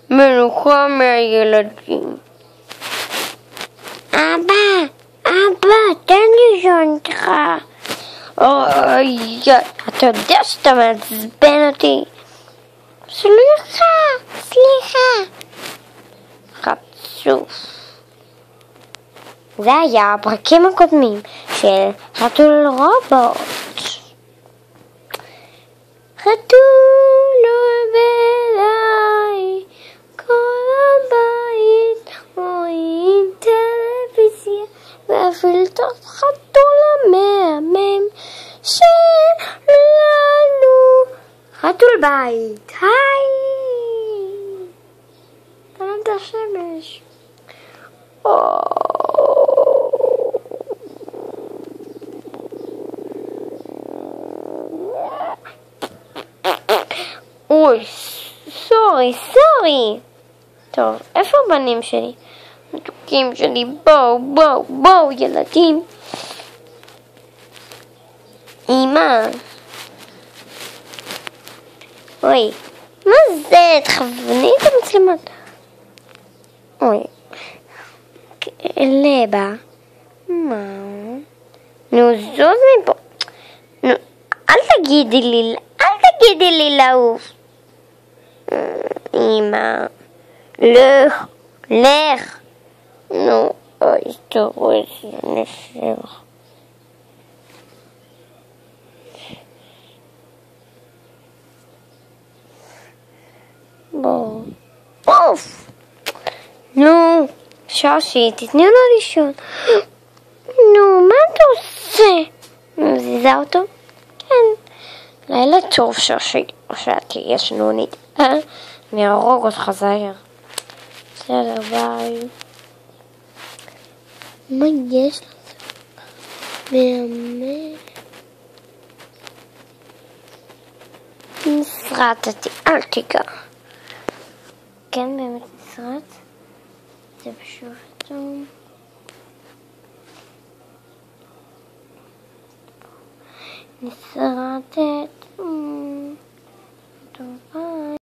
מנוחה מהילדים. אבא, תן לישון איתך. אוי, אתה יודע שאתה מעצבן אותי. סליחה. חצוף. זה היה הפרקים הקודמים של חתול רובוט. חתול בליי, כל הבית רואים טלוויזיה, והפילטר חתול המהמם שלנו. חתול בית, היי! תנם את השמש. אוי, סורי. טוב, איפה הבנים שלי? מתוקים שלי, בואו, ילדים. אמא. אוי, מה זה? תכווני את המצלמות. אוי, לבה. מה? נו, זוז מפה. נו, אל תגידי לי לעוף. אמא, לך. נו, אוי, תראו איזה נשב. בואו. אוף! נו, שושי, תתני לו לישון. נו, מה אתה עושה? מזיזה אותו? כן. לילה טוב, שושי, או שאת תהיה שנונית. אני ארוג אותך, זהיר. בסדר, ביי. מה יש לזה? באמת. נסרטתי, אל תיגע. כן, באמת נסרט. זה פשוט טוב. נסרטת.